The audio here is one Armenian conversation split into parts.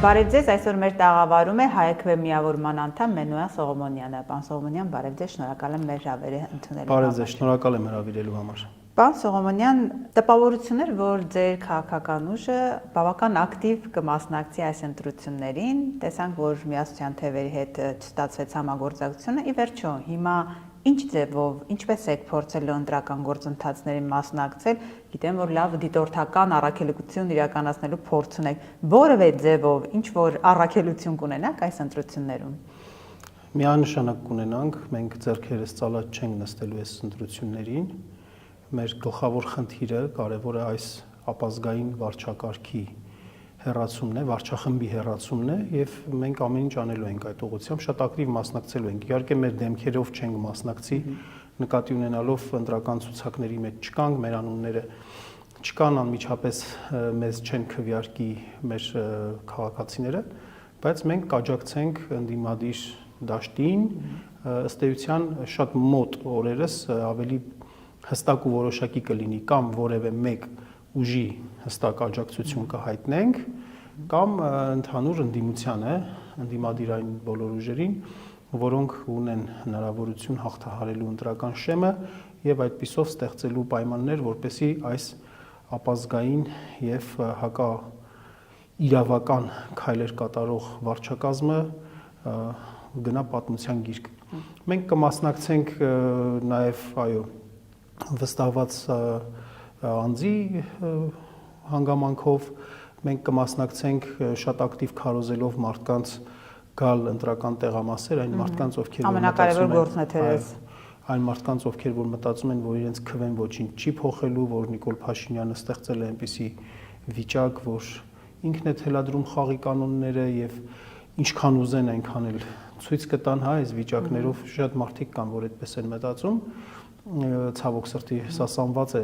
Բարև ձեզ, այսօր մեր տաղավարում է Հայ-Քվե միավորման անդամ Մենոյան Սողոմոնյանը։ Պարոն Սողոմոնյան, բարև ձեզ, շնորհակալ եմ մեր հրավերը ընդունելու համար։ Բարև ձեզ, շնորհակալ եմ հրավիրելու համար։ Պարոն Սողոմոնյան, տպավորություններ, որ ձեր քաղաքական ուժը բավական ակտիվ կմասնակցի այս ընտրություններին, տեսանք, որ միասնության թևերի հետ չստացվեց համագործակցությունը, ի վերջո, հիմա ինչ ձևով, ինչպես եք փորձել ընտրական գործընթացներին մասնակցել, գիտեմ, որ լավ դիտորդական առաքելություն իրականացնելու փորձ ունեք, որևէ ձևով ինչ որ առաքելություն կունենաք այս ընտրություններում։ Միանշանակ կունենանք, մենք ձեռքերս ծալած չենք նստելու այս ընտրություններին։ Մեր գլխավոր խնդիրը կարևորը այս ապազգային վարչակարգի հեռացումն է, վարչախմբի հեռացումն է եւ մենք ամեն ինչ անելու ենք այդ ուղղությամբ, շատ ակտիվ մասնակցելու ենք։ Իհարկե մեր դեմքերով չենք մասնակցի, նկատի ունենալով ընտրական ցուցակների մեջ չկանք, մեր անունները չկան, անմիջապես մեզ չեն քվեարկի մեր քաղաքացիները, բայց մենք կաջակցենք ընդդիմադիր դաշտին, ըստ էության շատ մոտ օրերս ավելի հստակ ու որոշակի կլինի կամ որևէ մեկ ուժի հստակ աջակցություն կհայտնենք կամ ընդհանուր ընդդիմությանը, ընդդիմադիրային բոլոր ուժերին, որոնք ունեն հնարավորություն հաղթահարելու ընտրական շեմը եւ այդպիսով ստեղծելու պայմաններ, որպեսզի այս ապազգային եւ հակա իրավական քայլեր կատարող վարչակազմը գնա պատմության գիրք։ Մենք կմասնակցենք նաեւ, այո, վստահված անձի հանգամանքով մենք կմասնակցենք շատ ակտիվ քարոզելով մարդկանց գալ ընտրական տեղամասեր, այն մարդկանց, ովքեր ամենակարևոր գործն է թերևս այն մարդկանց, ովքեր որ մտածում են, որ իրենց քվեն ոչինչ չի փոխելու, որ Նիկոլ Փաշինյանը ստեղծել է այնպիսի վիճակ, որ ինքն է թելադրում խաղի կանոնները եւ ինչքան ուզեն այնքան էլ ցույց կտան, հա, այս վիճակներով շատ մարդիկ կան, որ այդպես են մտածում, ցավոք սրտի սասանված է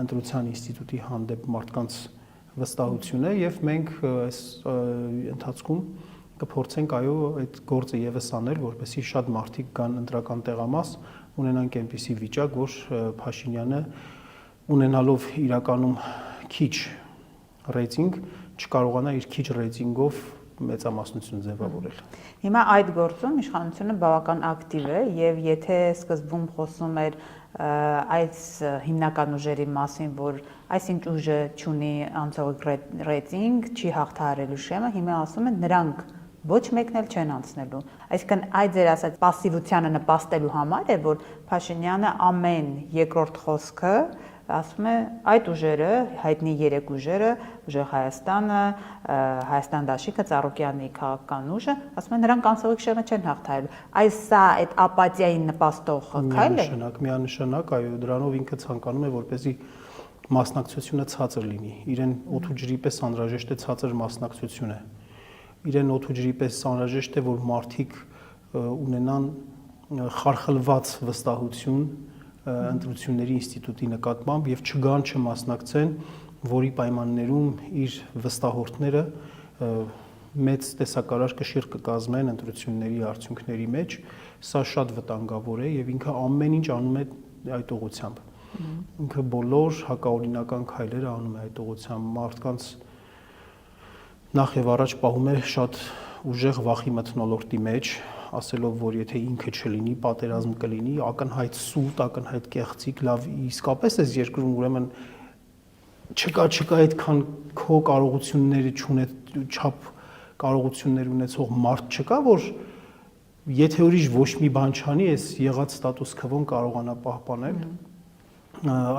ընտրության ինստիտուտի հանդեպ մարդկանց վստահությունը եւ մենք այս ընթացքում կփորձենք այո այդ գործը եւս անել, որպեսզի շատ մարդիկ կան ընտրական տեղամաս, ունենանք այնպիսի վիճակ, որ Փաշինյանը ունենալով իրականում քիչ ռեյտինգ չկարողանա իր քիչ ռեյտինգով մեծամասնություն ձևավորել։ Հիմա այդ գործում իշխանությունը բավական ակտիվ է եւ եթե սկզբում խոսում էր այս հիմնական ուժերի մասին, որ այսինչ ուժը չունի անցողիկ ռեյտինգ, չի հաղթահարելու շեմը, հիմա ասում են նրանք ոչ մեկն էլ չեն անցնելու։ Այսինքն այդ ձեր ասած пассивությանը նպաստելու համար է, որ Փաշինյանը ամեն երկրորդ խոսքը ասում է այդ ուժերը, հայտնի երեք ուժերը, ուժեղ Հայաստանը, Հայաստան դաշինքը, Ծառուկյանի քաղաքական ուժը, ասում են նրանք անցողիկ շեմը չեն հաղթահարելու։ Այս սա այդ ապաթիային նպաստող քայլ է։ Միանշանակ, այո, դրանով ինքը ցանկանում է, որպեսզի մասնակցությունը ցածր լինի։ Իրեն օդու ջրի պես անհրաժեշտ է ցածր մասնակցությունը։ Իրեն օդու ջրի պես անհրաժեշտ է, որ մարդիկ ունենան խարխլված վստահություն ընտրությունների ինստիտուտի նկատմամբ եւ չգան չմասնակցեն, որի պայմաններում իր վստահորդները մեծ տեսակարար կշիռ կկազմեն ընտրությունների արդյունքների մեջ, սա շատ վտանգավոր է եւ ինքը ամեն ինչ անում է այդ ուղղությամբ։ Ինքը բոլոր հակաօրինական քայլերը անում է այդ ուղղությամբ, մարդկանց նախ եւ առաջ պահում է շատ ուժեղ վախի մթնոլորտի մեջ, ասելով, որ եթե ինքը չլինի, պատերազմ կլինի, ակնհայտ սուտ, ակնհայտ կեղծիք, լավ, իսկապես այս երկրում ուրեմն չկա այդքան քո կարողությունները չափ կարողություններ ունեցող մարդ չկա, որ եթե ուրիշ ոչ մի բան չանի, այս եղած ստատուս քվոն կարողանա պահպանել,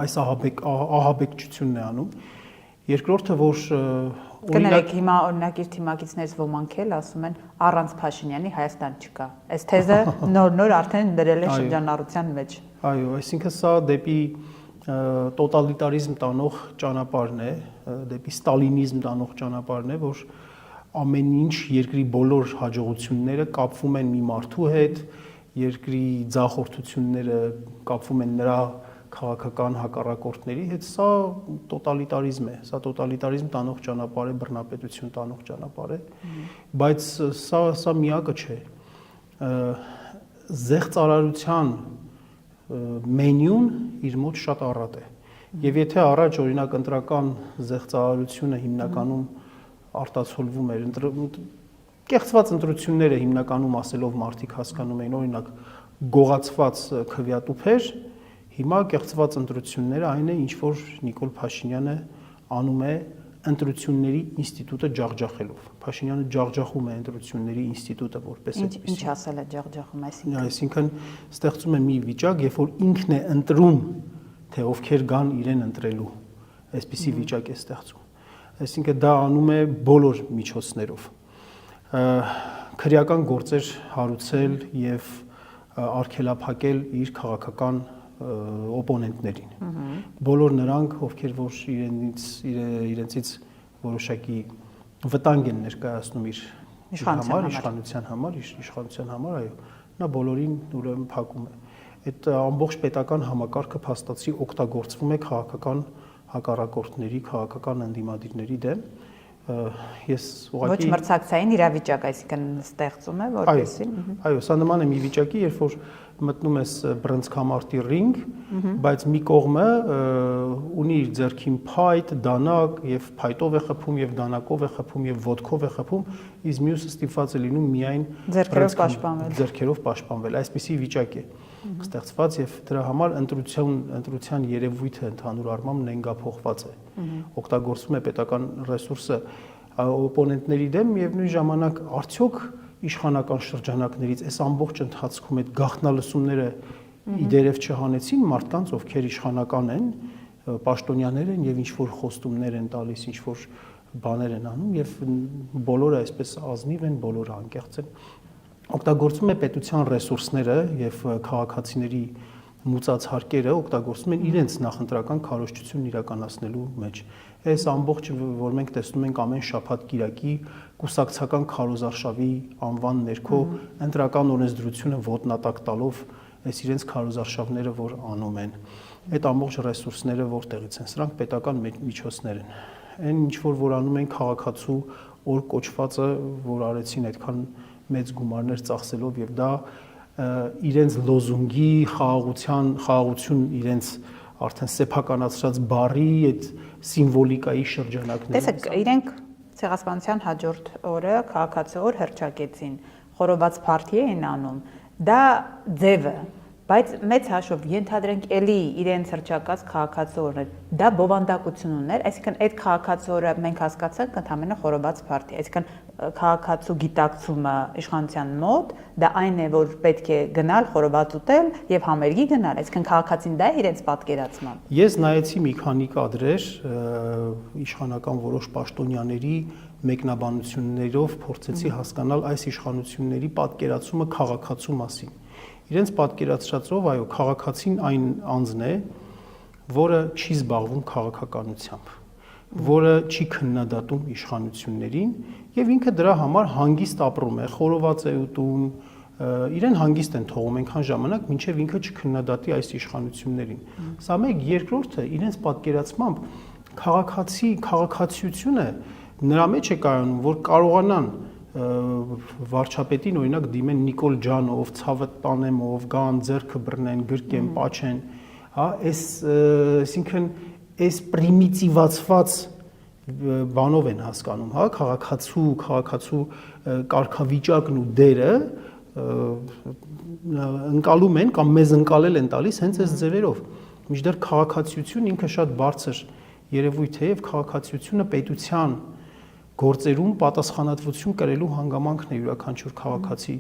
այս ահաբեկչությունն է անում։ Երկրորդը, որ կներեք հիմա օրինակ իր թիմակիցներից ոմանք էլ ասում են առանց Փաշինյանի Հայաստան չկա։ Այս թեզը նոր արդեն դրել է շրջանառության մեջ։ Այո, այսինքն սա դեպի տոտալիտարիզմ տանող ճանապարհն է, դեպի ստալինիզմ տանող ճանապարհն է, որ ամեն ինչ երկրի բոլոր հաջողությունները կապվում են մի մարդու հետ, երկրի ձախորդությունները կապվում են նրա քաղաքական հակառակորդների հետ, սա տոտալիտարիզմ է, սա տոտալիտարիզմ տանող ճանապարհ է, բռնապետություն տանող ճանապարհ է, բայց սա միակը չէ։ Զեղծարարության մենյուն իր մոտ շատ առատ է։ Եվ եթե առաջ օրինակ ընտրական զեղծարարությունը հիմնականում արտացոլվում էր կեղծված ընտրությունները հիմնականում ասելով մարդիկ հասկանում էին օրինակ գողացված քվեատուփեր, հիմա կեղծված ընտրությունները այն է, ինչ որ Նիկոլ Փաշինյանը անում է ընտրությունների ինստիտուտը ջախջախելով։ Փաշինյանը ջախջախում է ընտրությունների ինստիտուտը որպես այդպես։ Ինչ ասել է ջախջախում, այսինքն ստեղծում է մի վիճակ, երբ որ ինքն է ընտրում, թե ովքեր գան իրեն ընտրելու, այսպիսի վիճակ է ստեղծում։ Այսինքն դա անում է բոլոր միջոցներով։ Քրեական գործեր հարուցել եւ արգելափակել իր քաղաքական օպոնենտներին։ Բոլոր նրանք, ովքեր որ իրենցից որոշակի վտանգ են ներկայացնում իր իշխանության համար, այո, նա բոլորին ուրեմն փակում է։ Այդ ամբողջ պետական համակարգը փաստացի օգտագործվում է քաղաքական հակառակորդների, քաղաքական ընդդիմադիրների դեմ։ Ես ոչ մրցակցային իրավիճակ, այսինքն ստեղծում է, որպեսզի այո, սա նման է մի վիճակի, երբ որ մտնում ես բռնցքամարտի ռինգ, բայց մի կողմը ունի իր ձեռքին փայտ, դանակ եւ փայտով է խփում եւ դանակով է խփում եւ ոտքով է խփում, իսկ մյուսը ստիպված է լինում միայն ձեռքերով պաշտպանվել։ Այսպիսի վիճակ է ստեղծված եւ դրա համար ընտրության երևույթը ընդհանուր առմամբ նենգափոխված է։ Օգտագործվում է պետական ռեսուրսը օպոնենտների դեմ եւ նույն ժամանակ արդյոք իշխանական շրջանակներից այս ամբողջ ընթացքում այդ գաղտնալսումները իդերև չհանեցին մարդկանց, ովքեր իշխանական են, պաշտոնյաներ են եւ ինչ որ խոստումներ են տալիս, ինչ որ բաներ են անում եւ բոլորը այսպես ազնիվ են, բոլորը անկեղծ են։ Օգտագործվում է պետության ռեսուրսները եւ քաղաքացիների մուծած հարկերը օգտագործում են իրենց նախընտրական քարոզչությունն իրականացնելու մեջ։ Այս ամբողջ, որ մենք տեսնում ենք ամեն շաբաթ կիրակի կուսակցական քարոզարշավի անվան ներքո ընտրական օրենսդրությունը ոտնատակ տալով այս իրենց քարոզարշավները, որ անում են, այդ ամբողջ ռեսուրսները որտեղից են, սրանք պետական միջոցներ են։ Այն ինչ որ անում են քաղաքացու օր կոչվածը, որ արեցին այդքան մեծ գումարներ ծախսելով եւ դա իրենց լոզունգի խաղաղություն իրենց արդեն սեփականացրած բառի այդ սիմվոլիկայի շրջանակներում։ Տեսեք, իրենք ցեղասպանության հաջորդ օրը քաղաքացու օր հռչակեցին, խորոված փարթի էին անում, դա ձևը, բայց մեծ հաշվով ենթադրենք էլի իրենց հռչակած քաղաքացու օրն է, դա բովանդակություն ուներ, այսինքն այդ քաղաքացու օրը մենք հասկացանք ընդհանրապես խորոված փարթի, այսինքն քաղաքացու գիտակցումը իշխանության մոտ, դա այն է, որ պետք է գնալ խորոված ուտել եւ համերգի գնալ, այսինքն քաղաքացին դա է իրենց պատկերացման։ Ես նայեցի մի քանի կադրեր իշխանական որոշ պաշտոնյաների մեկնաբանություններով փորձեցի հասկանալ այս իշխանությունների պատկերացումը քաղաքացու մասին։ Իրենց պատկերացրածով, այո, քաղաքացին այն անձն է, որը չի զբաղվում քաղաքականությամբ, որը չի քննադատում իշխանություններին եւ ինքը դրա համար հանգիստ ապրում է, խորոված է ուտում, իրեն հանգիստ են թողում այնքան ժամանակ, մինչեւ ինքը չքննադատի այս իշխանություններին։ Սա մեկ, երկրորդը իրենց պատկերացմամբ քաղաքացիությունը նրա մեջ է կայանում, որ կարողանան վարչապետին օրինակ դիմեն Նիկոլ ջան, ով ցավը տանեմ, ով գան ձեռքը բռնեն, գրկեն, պաչեն, հա, այսինքն այս պրիմիտիվացված բանով են հասկանում, հա, քաղաքացու կարգավիճակն ու դերը ընկալում են կամ մեզ ընկալել են տալիս հենց այս ձևերով։ Մինչդեռ քաղաքացիություն ինքը շատ բարձր երևույթ է եւ քաղաքացիությունը պետության գործերում պատասխանատվություն կրելու հանգամանքն է յուրաքանչյուր քաղաքացի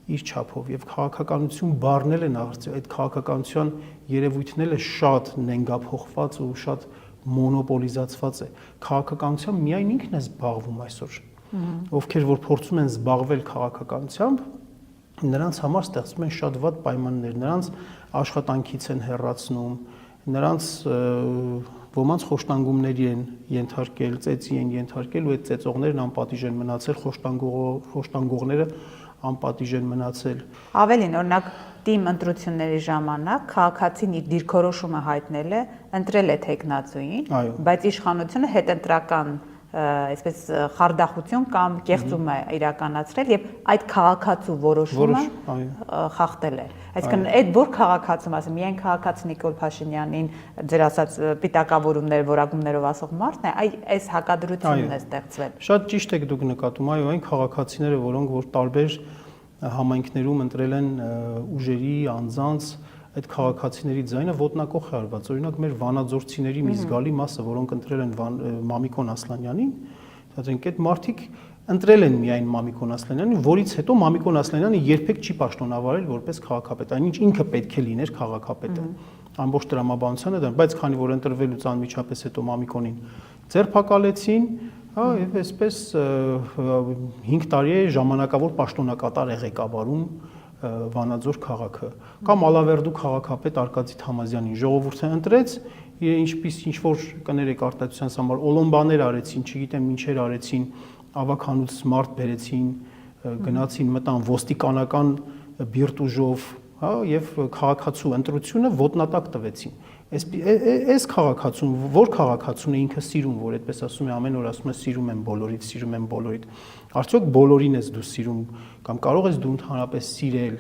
իր չափով եւ քաղաքականություն բառնել են այդ քաղաքականության երևույթն էլ է շատ նենգափոխված ու շատ մոնոպոլիզացված է։ Քաղաքականությամբ միայն ինքն է զբաղվում այսօր։ Ովքեր որ փորձում են զբաղվել քաղաքականությամբ, նրանց համար ստեղծվում են շատ վատ պայմաններ, նրանց աշխատանքից են հեռացնում, նրանց ոմանց խոշտանգումների են ենթարկել, ծեծի են ենթարկել ու այդ ծեծողներն անպատիժ են մնացել, խոշտանգողները անպատիժ են մնացել։ Ավելին, օրինակ թիմ ընտրությունների ժամանակ քաղաքացին իր դիրքորոշումը հայտնել է, ընտրել է տեխնացուին, բայց իշխանությունը հետընտրական այսպես խարդախություն կամ կեղծում է իրականացրել եւ այդ քաղաքացու որոշումը խախտել է։ Այսինքն այդ որ քաղաքացում, ասեմ, միայն քաղաքացի Նիկոլ Փաշինյանին ձեր ասած պիտակավորումներ, որակումներով ասող մարդն է, այս հակադրությունն է ստեղծվել։ Շատ ճիշտ եք դուք նկատում, այո, այն քաղաքացիները, որոնք որ տարբեր համայնքներում ընտրել են ուժերի, անձանց այդ քաղաքացիների ձայնը ոտնակոխ է արված։ Օրինակ մեր վանաձորցիների մի զգալի մասը, որոնք ընտրել են Մամիկոն Ասլանյանին, ասենք այդ մարդիկ ընտրել են միայն Մամիկոն Ասլանյանին, որից հետո Մամիկոն Ասլանյանը երբեք չի պաշտոնավարել որպես քաղաքապետ, այնինչ ինքը պետք է լիներ քաղաքապետը։ Ամբողջ տրամաբանությանը դա, բայց քանի որ ընտրվելուց անմիջապես հետո Մամիկոնին ձերբակալեցին, եւ այսպես 5 տարի է ժամանակավոր պաշտոնակատար է ղեկավարում Վանաձոր քաղաքը, կամ Ալավերդու քաղաքապետ Արկադի Թամազյանին ժողովուրդը ընտրեց, ինչ որ կներեք արտադրության համար օլոմբաներ արեցին, չգիտեմ ինչեր արեցին, ավականուց մարդ բերեցին, գնացին մտան ոստիկանական բիրտուժով, եւ քաղաքացու ընտրությունը ոտնատակ տվեցին։ Այս քաղաքացուն, որ քաղաքացուն է ինքը սիրում, որ այդպես ասում է ամեն օր ասում է սիրում եմ բոլորիդ։ Արդյոք բոլորին ես դու սիրում կամ կարող ես դու ընդհանրապես սիրել,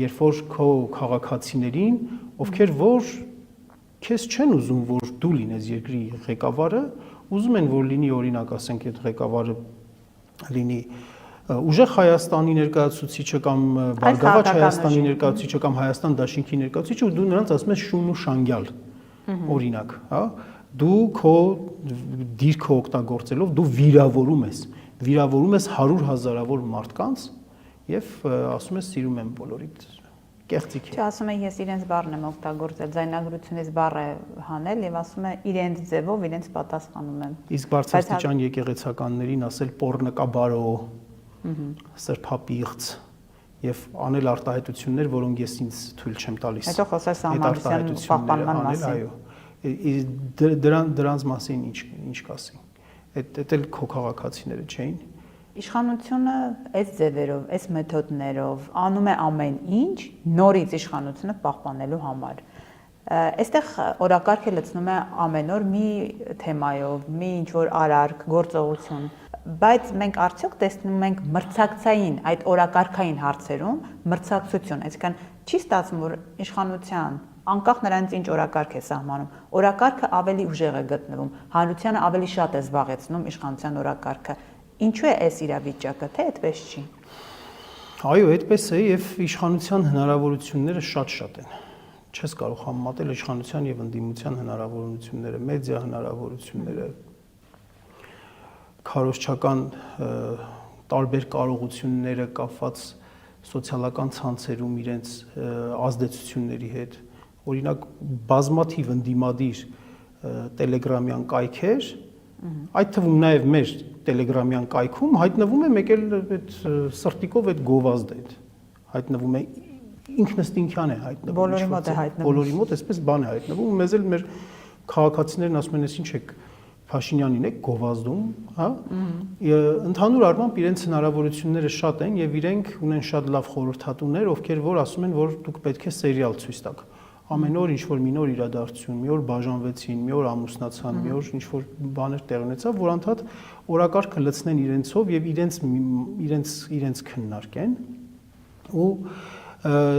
երբ որ քո քաղաքացիներին, ովքեր որ քեզ չեն ուզում, որ դու լինես երկրի ղեկավարը, ուզում են որ լինի օրինակ, ասենք, այդ ղեկավարը լինի Ուժեղ Հայաստանի ներկայացուցիչը կամ Բարգավաճ Հայաստանի ներկայացուցիչը կամ Հայաստան Դաշինքի ներկայացուցիչը, ու դու նրանց ասում ես շուն ու շանգյալ, օրինակ, դու քո դիրքը օգտագործելով դու վիրավորում ես 100,000-ավոր մարդկանց եւ ասում ես սիրում եմ բոլորիդ, կեղծիք է։ Չէ, ասում է ես իրենց բառն եմ օգտագործել, ձայնագրությունից բառ է հանել եւ ասում է իրենց ձևով իրենց պատասխանում եմ։ Իսկ բարձրաստիճան եկեղեցականներին ասել պոռնկաբարո, սրբապիղծ եւ անել արտահայտություններ, որոնք ես ինձ թույլ չեմ տալիս։ Հետո խոսես սահմանության պահպանման մասին։ Այո, դրանց մասին ինչ կասի։ Այդ էլ քո քաղաքացիները չէին։ Իշխանությունը այս ձևերով, այս մեթոդներով անում է ամեն ինչ նորից իշխանությունը պահպանելու համար։ Այստեղ օրակարգը լցնում է ամեն օր մի թեմայով, մի ինչ-որ արարք, գործողություն, բայց մենք արդյոք տեսնում ենք մրցակցային այդ օրակարգային հարցերում մրցակցություն, այսինքն չի ստացվում, որ իշխանության անկախ նրանից ինչ օրակարգ է սահմանում, օրակարգը ավելի ուժեղ է գտնվում, հանրությանը ավելի շատ է զբաղեցնում իշխանության օրակարգը։ Ինչու է այս իրավիճակը, թե այդպես չի։ Այո, այդպես է եւ իշխանության հնարավորությունները շատ են։ Չես կարող համեմատել իշխանության եւ ընդդիմության հնարավորությունները, մեդիա հնարավորությունները, քարոզչական տարբեր կարողությունները կապված սոցիալական ցանցերում իրենց ազդեցությունների հետ։ Օրինակ բազմաթիվ ընդդիմադիր տելեգրամյան կայքեր, այդ թվում նաև մեր տելեգրամյան կայքում հայտնվում է մեկ էլ այդ սրտիկով այդ գովազդը, հայտնվում է ինքնըստինքյան է հայտնվում։ Բոլորի մոտ է հայտնվում։ Բոլորի մոտ այսպես բան է հայտնվում, մեզ էլ մեր քաղաքացիներն ասում են, ինչ եք Փաշինյանին եք գովազդում, հա։ Ընդհանուր առմամբ իրենց հնարավորությունները շատ են եւ իրենք ունեն շատ լավ խորհրդատուներ, ովքեր որ ասում են, որ դուք պետք է սերիալ ցույց տաք։ Ամեն օր ինչ-որ մի նոր իրադարձություն, մի օր բաժանվեցին, մի օր ամուսնացան, մի օր ինչ-որ բաներ տեղ ունեցավ, որ անդադ օրակարգը լցնեն իրենցով եւ իրենց քննարկեն։ Ու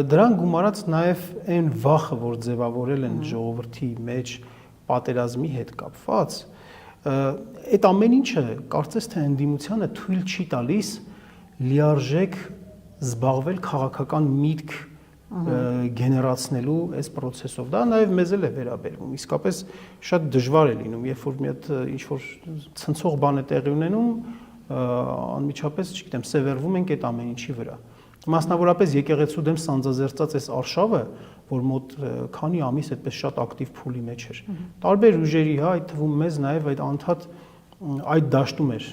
դրան գումարած նաեւ այն վախը, որ ձևավորել են ժողովրդի մեջ պատերազմի հետ կապված, այդ ամեն ինչը կարծես թե ընդդիմությանը թույլ չի տալիս լիարժեք զբաղվել քաղաքական միտք գեներացնելու այս process-ով։ Դա նաև մեզ էլ է վերաբերվում։ Իսկապես շատ դժվար է լինում, երբ որ մի հատ ինչ-որ ցնցող բան է տեղի ունենում, անմիջապես, չգիտեմ, սևեռվում ենք այդ ամեն ինչի վրա։ Մասնավորապես եկեղեցու դեմ սանձազերծած այս արշավը, որ մոտ քանի ամիս այդպես շատ ակտիվ փուլի մեջ էր։ Տարբեր ուժերի, հա, այդ թվում մեզ նաև այդ անդադ այդ դաշտում էր,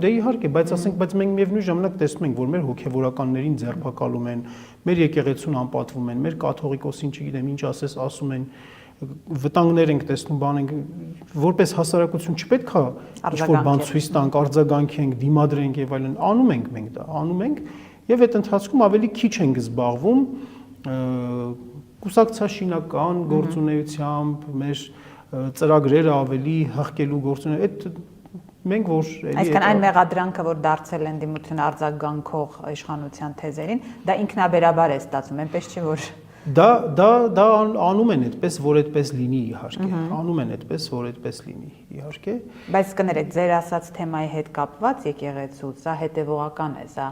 Դե իհարկե, բայց ասենք, բայց մենք միևնույն ժամանակ տեսնում ենք, որ մեր հոգևորականներին ձերբակալում են, մեր եկեղեցուն անպատվում են, մեր կաթողիկոսին, չգիտեմ, ինչ ասես, ասում են, վտանգներ ենք տեսնում, բան ենք, որպես հասարակություն չպետք է ինչ-որ բան ցույց տանք, արձագանքենք, դիմադրենք եւ այլն, անում ենք մենք դա, անում ենք եւ այդ ընթացքում ավելի քիչ ենք զբաղվում կուսակցաշինական գործունեությամբ, մեր ծրագրերը ավելի հղկելու գործունեություն, այդ մենք որ այսինքն այն մեղադրանքը, որ դարձել են դիմությունը արձագանքող իշխանության թեզերին, դա ինքնաբերաբար է ստացվում, այնպես չէ որ դա անում են այդպես, որ այդպես լինի իհարկե, անում են այդպես, որ այդպես լինի իհարկե, բայց կներեք, ձեր ասած թեմայի հետ կապված եկեղեցու, սա հետևողական է, սա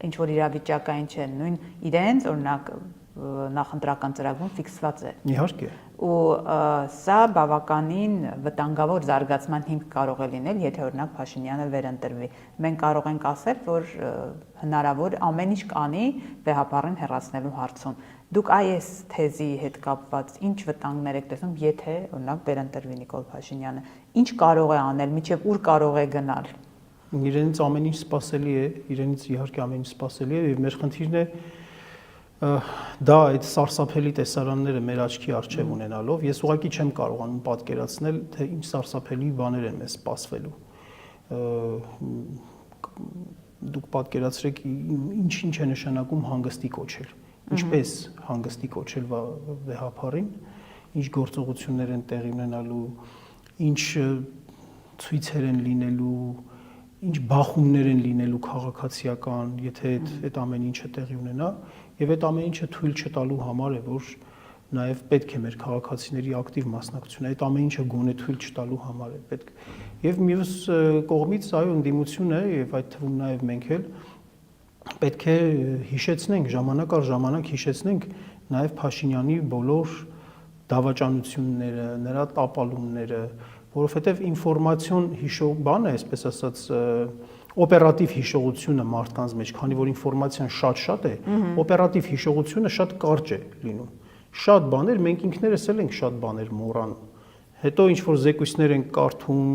ինչ որ իրավիճակային չէ, նույն իրենց օրինակ նախընտրական ծրագրում ֆիքսված է։ Իհարկե։ Ու սա բավականին վտանգավոր զարգացման հիմք կարող է լինել, եթե օրինակ Փաշինյանը վերընտրվի։ Մենք կարող ենք ասել, որ հնարավոր ամեն ինչ կանի վեհապառին հեռացնելու հարցում։ Դուք այս թեզի հետ կապված ինչ վտանգներ եք տեսնում, եթե օրինակ վերընտրվի Նիկոլ Փաշինյանը, ինչ կարող է անել, միջև ուր կարող է գնալ։ Իրենից ամեն ինչ սպասելի է, իրենից իհարկե ամեն ինչ սպասելի է, եւ մեր խնդիրն է դա այդ սարսափելի տեսարանները մեր աչքի առջև ունենալով, ես ուղղակի չեմ կարողանում պատկերացնել, թե ինչ սարսափելի բաներ են մեզ սպասվելու։ Դուք պատկերացրեք ինչ է նշանակում հանգստի կոչել, ինչպես հանգստի կոչել վեհապառին, ինչ գործողություններ են տեղի ունենալու, ինչ ցույցեր են լինելու, ինչ բախումներ են լինելու քաղաքացիական, եթե այդ ամեն ինչը տեղի ունենա, եւ այդ ամեն ինչը թույլ չտալու համար է, որ նաեւ պետք է մեր քաղաքացիների ակտիվ մասնակցությունը, այդ ամեն ինչը գոնե թույլ չտալու համար է պետք։ Եվ մյուս կողմից այո, ընդդիմություն է եւ այդ թվում նաեւ մենք էլ պետք է հիշեցնենք, ժամանակ առ ժամանակ հիշեցնենք նաեւ Փաշինյանի բոլոր դավաճանությունները, նրա տապալումները, որովհետեւ ինֆորմացիոն հիշող բանը, այսպես ասած, օպերատիվ հիշողությունը մարդկանց մեջ, քանի որ ինֆորմացիան շատ է, օպերատիվ հիշողությունը շատ կարճ է լինում։ Շատ բաներ մենք ինքներս էլ ենք շատ բաներ մոռանում։ Հետո ինչ որ զեկույցներ ենք կարդում,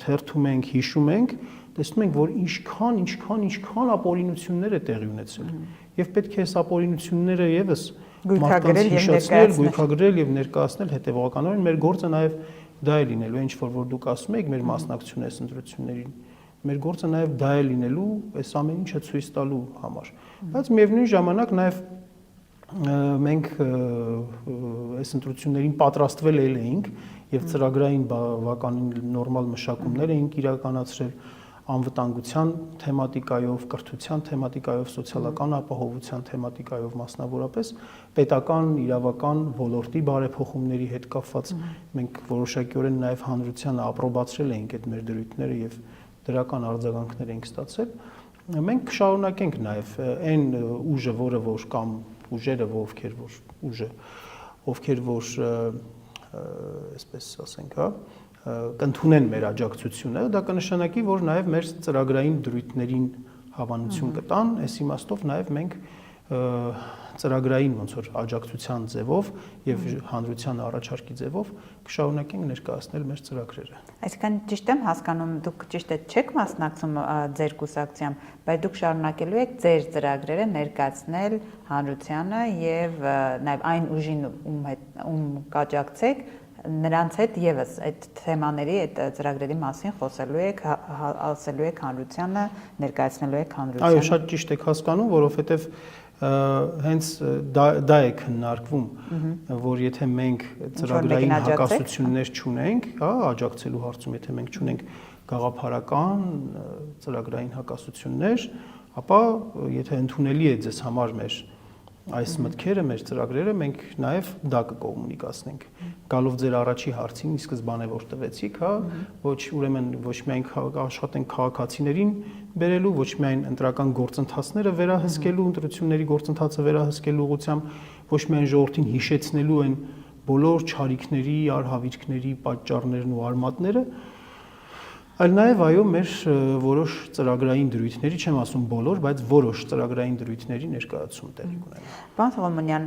թերթում ենք, հիշում ենք, տեսնում ենք, որ ինչքան ապօրինություններ է տեղի ունեցել։ Եվ պետք է այս ապօրինությունները եւս մարդկանց հիշեցնել, գույքագրել եւ ներկայացնել հետեւողականորեն։ Մեր գործը նաեւ դա է լինելու, ինչ որ դուք ասում եք, մեր մասնակցությունը այս ընտրություններին, մեր գործը նաեւ դա է լինելու, այս ամեն ինչը ցույց տալու համար։ Բայց միևնույն ժամանակ նաեւ մենք այս ընտրություններին պատրաստվել էինք եւ ծրագրային բավականին նորմալ մշակումներ էինք իրականացրել անվտանգության թեմատիկայով, կրթության թեմատիկայով, սոցիալական ապահովության թեմատիկայով մասնավորապես պետական իրավական ոլորտի բարեփոխումների հետ կապված մենք որոշակիորեն նաեւ հանրությանը ապրոբացրել էինք այդ մեր դրույթները եւ դրական արձագանքներ ենք ստացել։ Մենք կշարունակենք նաեւ այն ուժը, որը որ կամ ուժերը, ովքեր որ այսպես ասենք, հա, կընդունեն մեր աջակցությունը, դա կնշանակի, որ նաև մեր ծրագրային դրույթներին հավանություն կտան, այս իմաստով նաև մենք ծրագրային ոնց որ աջակցության ձևով եւ հանրության առաջարկի ձևով կշարունակենք ներկայացնել մեր ծրագրերը։ Այսինքն ճիշտ եմ հասկանում, դուք ճիշտ է չեք մասնակցում ձեր կուսակցությամբ, բայց դուք շարունակելու եք ձեր ծրագրերը ներկայացնել հանրությանը եւ նաեւ այն ուժին, ում կաջակցեք, նրանց հետ եւս այդ թեմաների, այդ ծրագրերի մասին խոսելու եք, ասելու եք հանրությանը, ներկայացնելու եք հանրությանը։ Այո, շատ ճիշտ եք հասկանում, որովհետեւ հենց դա է քննարկվում, որ եթե մենք ծրագրային հակասություններ չունենք, հա, աջակցելու հարցում եթե մենք չունենք գաղափարական ծրագրային հակասություններ, ապա եթե ընդունելի է ձեզ համար մեր այս մտքերը, մեր ծրագրերը, մենք նաև դա կկոմունիկացնենք։ Գալով ձեր առաջի հարցին, ի սկզբանե որ տվեցիք, հա, ուրեմն ոչ միայն աշխատենք քաղաքացիներին բերելու, ոչ միայն ընտրական գործընթացները վերահսկելու, ընտրությունների գործընթացը վերահսկելու ուղղությամբ, ոչ միայն ժողովրդին հիշեցնելու են բոլոր չարիքների, արհավիրքների պատճառներն ու արմատները, այլ նաև այո մեր որոշ ծրագրային դրույթների, չեմ ասում բոլոր, բայց որոշ ծրագրային դրույթների ներկայացում տեղի կունենա։ Պարոն Սողոմոնյան,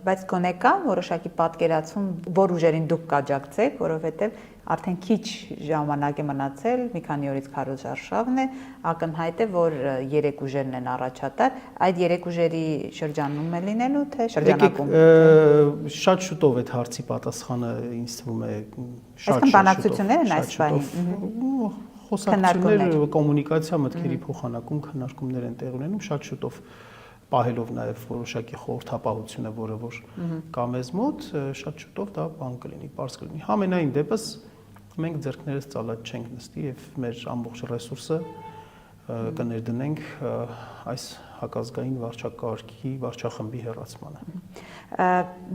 բայց գոնե կա որոշակի պատկերացում, որ ուժերին դուք կաջակցեք, որովհետև արդեն քիչ ժամանակ է մնացել, մի քանի օրից քարոզարշավն է, ակնհայտ է, որ 3 ուժերն են առաջատար, այդ 3 ուժերի շրջանում է լինելու, թե շրջանակում։ Շատ շուտով այդ հարցի պատասխանը ինձ թվում է շատ բանակցություններ են այս պահին։ Խոսակցություններ, կոմունիկացիա, մտքերի փոխանակում, քննարկումներ են տեղի ունենում, շատ շուտով պահելով նաև որոշակի խորհրդապահությունը, որը որ կա մեզ մոտ, շատ շուտով դա բան կլինի, բարձ կլինի։ Համենայն դեպս մենք ձեռքներս ծալած չենք նստի եւ մեր ամբողջ ռեսուրսը կներդնենք այս հակազգային վարչակարգի վարչախմբի հեռացմանը։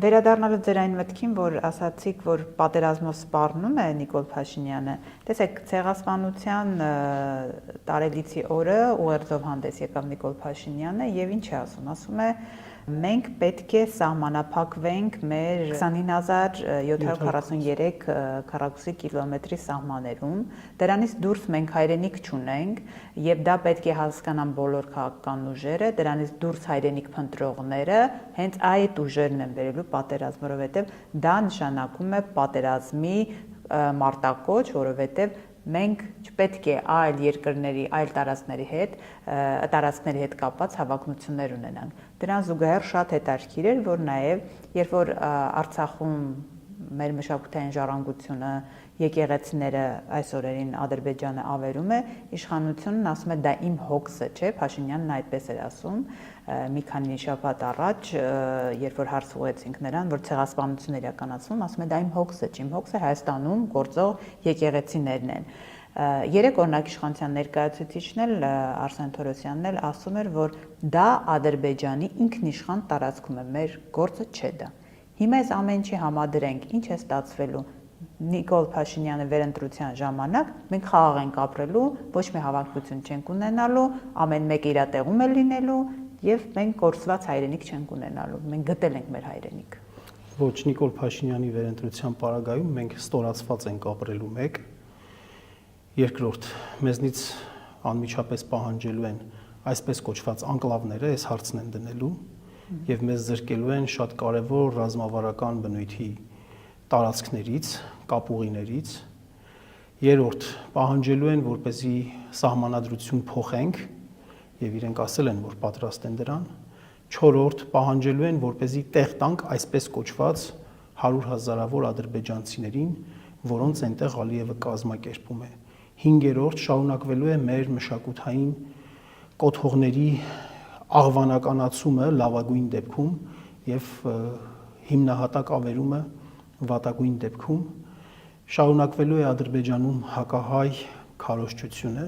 Վերադառնալով ձեր այն մտքին, որ ասացիք, որ պատերազմով սպառնում է Նիկոլ Փաշինյանը, տեսեք, ցեղասպանության տարելիցի օրը ուղերձով հանդես եկավ Նիկոլ Փաշինյանը եւ ինչ է ասում է մենք պետք է սահմանափակվենք մեր 29743 քառակուսի կիլոմետրի սահմաններում, դրանից դուրս մենք հայրենիք չունենք եւ դա պետք է հասկանան բոլոր քաղաքական ուժերը, դրանից դուրս հայրենիք փնտրողները հենց այդ ուժերն են վերելու պատերազմ, որովհետեւ դա նշանակում է պատերազմի մարտակոչ, որովհետեւ մենք չպետք է այլ երկրների, այլ տարածքների հետ կապված հավակնություններ ունենանք։ Դրան զուգահեռ շատ հետաքրքիր էր, որ նաև երբ որ Արցախում մեր մշակութային ժառանգությունը, եկեղեցիները այս օրերին Ադրբեջանը ավերում է, իշխանությունն ասում է դա իմ հոգսը չէ, Փաշինյանն այդպես էր ասում մի քանի շաբաթ առաջ, երբ որ հարց ուղղեցինք նրան, որ ցեղասպանություն իրականացվում, ասում է դա իմ հոգսը չէ, իմ հոգսը Հայաստանում գործող եկեղեցիներն են։ Երեք օրինակ իշխանության ներկայացուցիչն էլ Արսեն Թորոսյանն էլ ասում էր, որ դա Ադրբեջանի ինքնիշխան տարածքում է, մեր գործը չէ դա։ Հիմա այս ամեն ինչի համադրենք, ինչ է ստացվելու։ Նիկոլ Փաշինյանը վերընտրության ժամանակ մենք խաղաղ ենք ապրելու, ոչ մի հավակնություն չենք ունենալու, ամեն մեկը իր տեղում է լինելու եւ մենք կորսված հայրենիք չենք ունենալու։ Մենք գտել ենք մեր հայրենիք։ Ոչ, Նիկոլ Փաշինյանի վերընտրության պարագայում մենք ստորացված ենք ապրելու մեկ։ Երկրորդ, մեզնից անմիջապես պահանջելու են այսպես կոչված անկլավները, այս հարցն են դնելու եւ մեզ զրկելու են շատ կարեւոր ռազմավարական բնույթի տարածքներից, կապուղիներից։ Երրորդ, պահանջելու են, որպեսզի սահմանադրություն փոխենք եւ իրենք ասել են, որ պատրաստ են դրան։ Չորրորդ, պահանջելու են, որպեսզի տեղ տանք այսպես կոչված 100,000-ավոր ադրբեջանցիներին, որոնց այնտեղ Ալիևը կազմակերպում է։ Հինգերորդ, շարունակվելու է մեր մշակութային կոթողների աղվանականացումը լավագույն դեպքում եւ հիմնահատակ ավերումը վատագույն դեպքում, շարունակվելու է Ադրբեջանում հակահայ քարոզչությունը։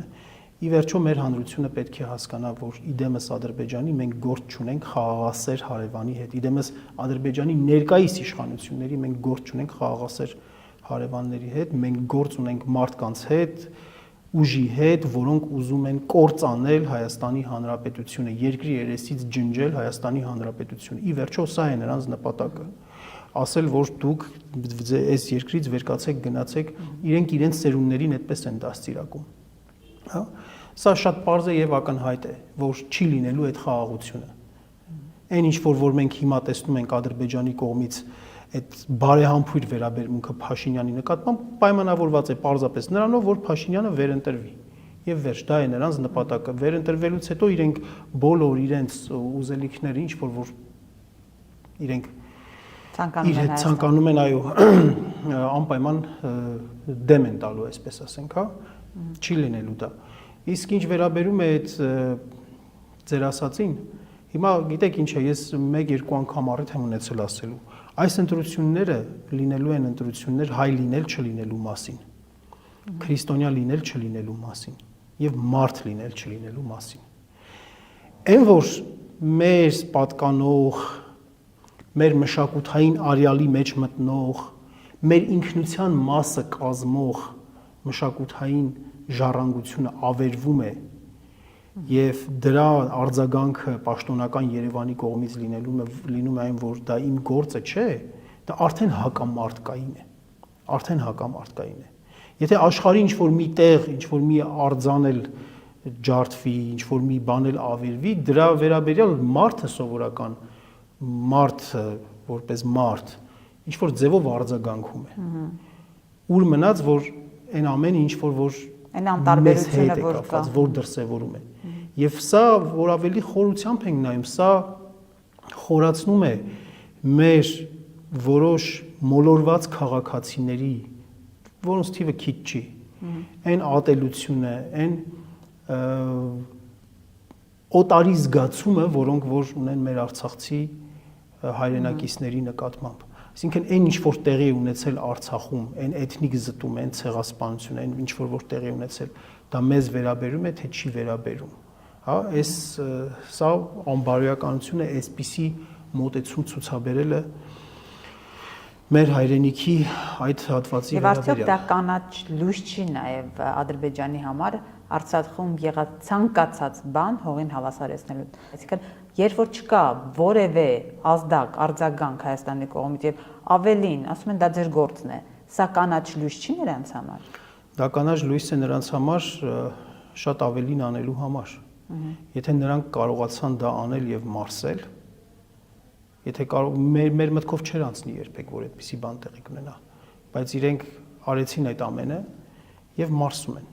Ի վերջո մեր հանրությունը պետք է հասկանա, որ իդեմս Ադրբեջանի մենք գործ չունենք խաղաղասեր հարևանի հետ, իդեմս Ադրբեջանի ներկայիս իշխանությունների մենք գործ չունենք խաղաղասեր հարևանների հետ, մենք գործ ունենք մարդկանց հետ, ուժի հետ, որոնք ուզում են կործանել Հայաստանի Հանրապետությունը, երկրի երեսից ջնջել Հայաստանի Հանրապետությունը։ Ի վերջո սա է նրանց նպատակը։ Ասել, որ դուք այս երկրից վերկացեք, գնացեք, իրենք իրենց սերունդներին այդպես են դաստիարակում։ Հա? Սա շատ պարզ է եւ ակնհայտ է, որ չի լինելու այդ խաղաղությունը։ Այն ինչ որ մենք հիմա տեսնում ենք Ադրբեջանի կողմից այդ բարեհամբույր վերաբերմունքը Փաշինյանի նկատմամբ պայմանավորված է պարզապես նրանով, որ Փաշինյանը վերընտրվի։ Եվ վերջ, դա է նրանց նպատակը։ Վերընտրվելուց հետո իրենք բոլոր իրենց ուզելիքները, ինչ որ իրենք ցանկանում են, այո, անպայման դեմ են տալու, այսպես ասենք, հա, չի լինելու դա։ Իսկ ինչ վերաբերում է այդ ձեր ասածին, հիմա գիտեք ինչ է, ես 1-2 անգամ առիթ եմ ունեցել ասելու։ Այս ընտրությունները լինելու են ընտրություններ հայ լինել չլինելու մասին, քրիստոնյա լինել չլինելու մասին եւ մարդ լինել չլինելու մասին։ Այն որ մեր պատկանող, մեր մշակութային արյալի մեջ մտնող, մեր ինքնության մասը կազմող մշակութային ժառանգությունը ավերվում է եւ դրա արձագանքը պաշտոնական Երևանի կողմից լինում է այն, որ դա իմ գործը չէ, դա արդեն հակամարտկային է, արդեն հակամարտկային է։ Եթե աշխարհի ինչ որ մի տեղ, ինչ որ մի արձանել ջարդվի, ինչ որ մի բան էլ ավերվի, դրա վերաբերյալ մարդը սովորական մարդը որպես մարդ ինչ որ ձևով արձագանքում է։ Ուր մնաց որ այն ամենը ինչ որ այն անտարբերությունը որ կա, որ դրսևորում է։ Եվ սա որ ավելի խորությամբ ենք նայում, սա խորացնում է մեր որոշ մոլորված քաղաքացիների, որոնց թիվը քիչ չի, այն ատելությունը, այն օտարի զգացումը, որոնք որ ունեն մեր արցախցի հայրենակիցների նկատմամբ։ Այսինքն այն ինչ որ տեղի է ունեցել Արցախում, այն էթնիկ զտում, այն ցեղասպանությունը, այն ինչ որ տեղի ունեցել, դա մեզ վերաբերում է, թե չի վերաբերում։ Հա, սա անբարոյականությունը այսպիսի մոտեցում ցուցաբերելը մեր հայրենիքի այդ հատվածի Եվ արդյոք դա կանաչ լույս չի նաև Ադրբեջանի համար Արցախում եղած ցանկացած բան հողին հավասարեցնելու։ Այսինքն, երբ որ չկա որևէ ազդակ, արձագանք Հայաստանի կողմից եւ ավելին, ասում են դա ձեր գործն է, սա կանաչ լույս չի նրանց համար։ Դա կանաչ լույս է նրանց համար շատ ավելին անելու համար։ Եթե նրանք կարողացան դա անել եւ մարսել, եթե մեր մտքով չեր անցնի երբեք, որ այդպիսի բան տեղի կունենա, բայց իրենք արեցին այդ ամենը եւ մարսում են։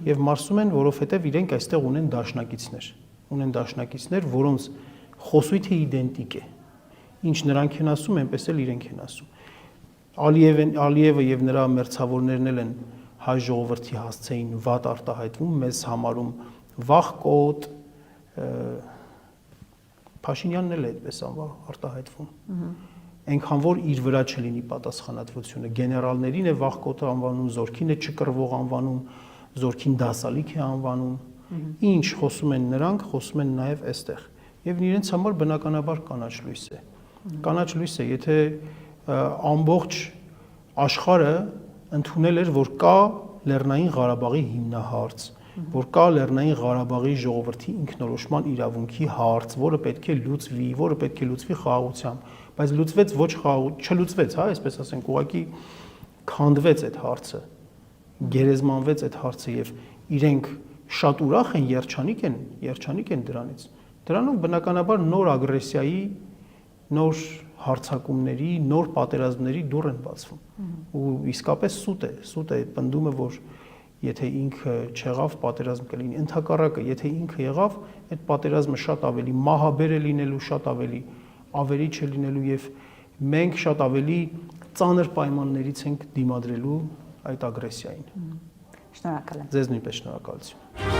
Եվ մարսում են, որովհետեւ իրենք այստեղ ունեն դաշնակիցներ, որոնց խոսույթը իդենտիկ է։ Ինչ նրանք են ասում, այնպես էլ իրենք են ասում։ Ալիևը եւ նրա մերձավորներն էլ են հայ ժողովրդի հասցեին վատ արտահայտվում, մեզ համարում վախկոտ, Փաշինյանն էլ է այդպես արտահայտվում։ Այնքան որ իր վրա չլինի պատասխանատվությունը, գեներալներին է վախկոտ անվանում, զորքին է չկռվող անվանում, զորքին դասալիք է անվանում։ Ինչ խոսում են նրանք, խոսում են նաև այստեղ։ Եվ իրենց համար բնականաբար կանաչ լույս է։ Կանաչ լույս է, եթե ամբողջ աշխարհը ընդունել էր, որ կա Լեռնային Ղարաբաղի հիմնահարց, որ կա Լեռնային Ղարաբաղի ժողովրդի ինքնորոշման իրավունքի հարց, որը պետք է լուծվի խաղաղությամբ, բայց լուծվեց ոչ չլուծվեց, հա, այսպես ասենք, ուղղակի քանդվեց այդ հարցը, գերեզմանվեց այդ հարցը եւ իրենք շատ ուրախ են, երջանիկ են դրանից։ Դրանով բնականաբար նոր ագրեսիայի, նոր հարցակումների, նոր պատերազմների դուռ են բացվում։ Ու իսկապես սուտ է պնդումը, որ եթե ինքը չեղավ, պատերազմ կլինի։ Ընդհակառակը, եթե ինքը եղավ, այդ պատերազմը շատ ավելի մահաբեր է լինելու, շատ ավելի ավերիչ է լինելու եւ մենք շատ ավելի ծանր պայմաններից ենք դիմադրելու այդ ագրեսիային։ Շնորհակալ եմ։ Ձեզ նույնպես շնորհակալություն։